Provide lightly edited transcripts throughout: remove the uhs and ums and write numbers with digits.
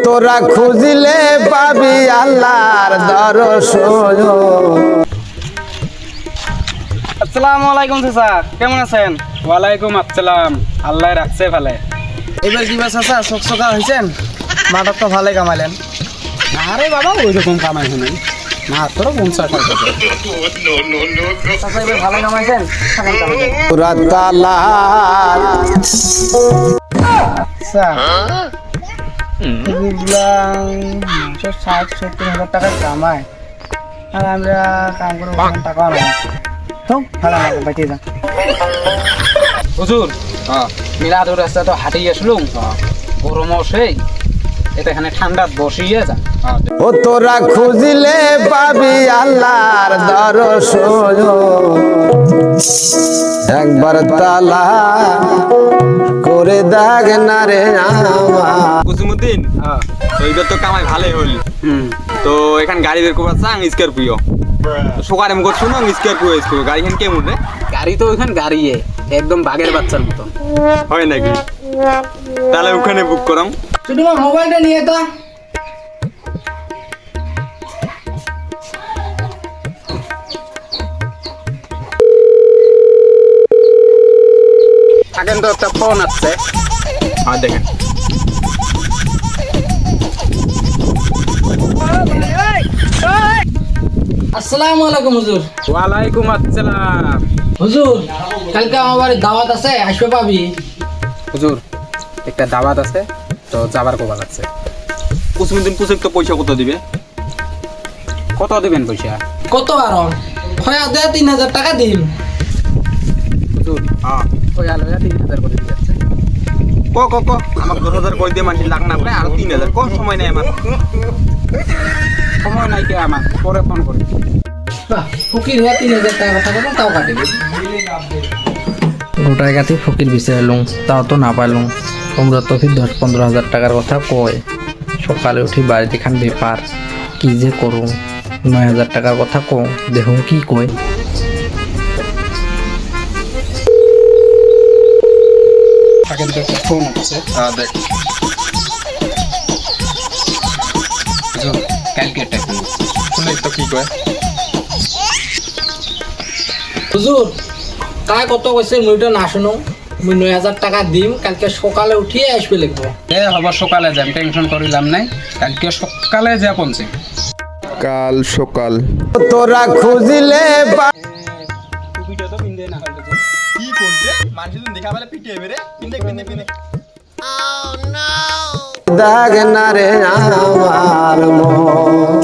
তোরা খুঁজলে পাবি আল্লাহর দর্শন। আসসালামু আলাইকুম চাচা, কেমন আছেন? ওয়ালাইকুম আসসালাম, আল্লাহ রাখছে ভালে। এবার কি বা চাচা চকচকা হয়েছেন? মাঠক তো ভালোই কামাইলেন। আরে বাবা ওই রকম কামাই হয় না, তোর 50 টাকা। চাচা এবার ভালো কামাইছেন? থাকেন তাহলে। তোরা তালা আচ্ছা, বুঝলাম 60-70 হাজার টাকা কামায়, আর আমরা কাম করে টাকা আনাই তো ভালো লাগে বাইতে যা। হুজুর মিলাদুর রাস্তা তো হাঁটি আসলুম, গরম সেই এটা এখানে ঠান্ডা বসিয়ে যা। ও তোরা খুঁজলে পাবি আল্লাহর দর্শন। একবার তালা করে দাগ না রে আমার। কুসুমুদ্দিন তো এবার তো কামাই ভালোই হল। তো এখান গাড়ি বের করবার চাং স্করপিও সকালে মুখ শুনো স্করপিও গাড়ি এখানে কেমন রে? গাড়ি তো ওইখানে গাড়ি একদম বাঘের বাচ্চার মতন হয় নাকি? তাহলে ওখানে বুক করাম। তুই তোমার মোবাইলটা নিয়ে তো। থাকেন তো একটা ফোন আসছে। আর দেখেন আসসালামু আলাইকুম হুজুর। ওয়ালাইকুম আসসালাম। হুজুর কালকে আমার বাড়ির দাওয়াত আছে, আসবে পাবি? হুজুর একটা দাওয়াত আছে তো যাবার কোবাল আছে। কুসুমুদ্দিন পুষেক তো পয়সা কত দিবে? কত দিবেন পয়সা? কত আরো হয় 3,000 টাকা দিন। হুজুর ওই আলোয়া 3,000 করে দিচ্ছে। ক ক ক আমার 10,000 করে দিয়ে মানছি লাখ না পায় আর 3,000 ক সময় নেই আমার। সময় নাই কে আমার, পরে ফোন করি। বাহ, ফকির হ্যাঁ 3,000 টাকা কথা বলো তাও কাটিবে। গোটায় গাতি ফকির বিচার লুং তাও তো না পাইলুম। তোমরা তো ফির 10-15 হাজার টাকার কথা কয়। সকালে উঠি বাড়িতে খান ব্যাপার কি যে করুন, 9,000 টাকার কথা কও, দেখুন কি কয়। থাকেন তো একটা ফোন আসছে। দেখ হুজুর কালকে একটা ফোন শুনে তো কি কয়? হুজুর কায় কত কইছে মুইটা না শুনো, মুই 9,000 টাকা দিম, কালকে সকালে উঠিয়ে আসবে লিখবো। হব সকালে যাম, টেনশন করিলাম নাই। কালকে সকালে যা পৌঁছে। কাল সকাল তোরা খুঁজলে টুপিটা তো পিন্দে না হলে কি করছে মানুষ দেখা পেলে পিটিয়ে বেরে পিনে পিনে পিনে দাগ না রে আমার মন।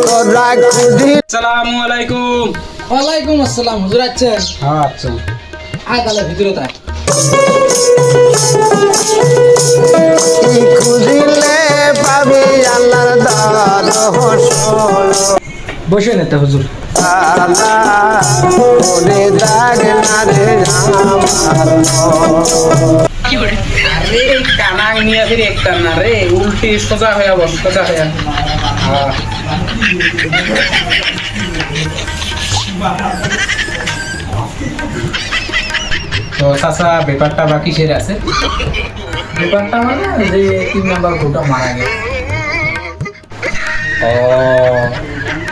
তোরা খুঁজলে আসসালামু আলাইকুম। ওয়ালাইকুম আসসালাম। হুজুর আছেন? হ্যাঁ আচ্ছা আয় তাহলে ভিতরে তাই খুঁজলে পাবি আল্লাহর দর্শন। বসে নেতে হুজুর। তালা করে দাগ না রে আমার মন। আরে কানাং নিয়ে ফিরে একটা না রে, উল্টি সোজা হয়ে বস, সোজা হয়ে। তো চাচা ব্যাপারটা বাকি সেরে আছে। ব্যাপারটা মানে যে 3 নাম্বার গোটা মারা গেছে। ও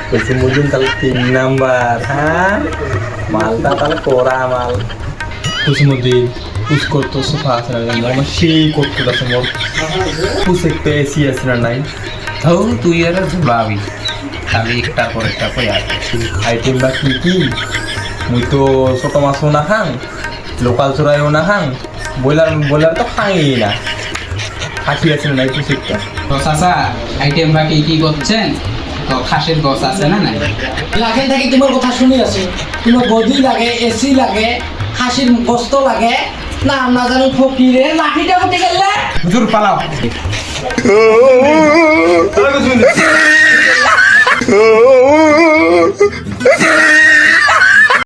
কুসুমুদ্দিন তাহলে 3 নাম্বার। হ্যাঁ মালটা তাহলে করা মাল। কুসুমুদ্দিন পুষ করতো সোফা আছে না আমার সেই করতে আছে মোর পুষ একটা এসি আছে না নাই তো তুই আর ভাবি খালি একটার পর একটা কই আছে। আইটেম বা কি কি মুই তো ছোট মাছও না খাং, লোকাল চোরাইও না খাং, ব্রয়লার তো খাই না। খাসি আছে না নাই পুষ একটা? তো চাচা আইটেম বাকি কি করছেন? তো খাসির গছ আছে না নাই? লাখেন থেকে তোমার কথা শুনি আছি, তোমার গদি লাগে, এসি লাগে, খাসির গোস্ত লাগে, না না জানো ফকিরে লাঠিটা কোথায় গেলে? হুজুর পালাও। Oh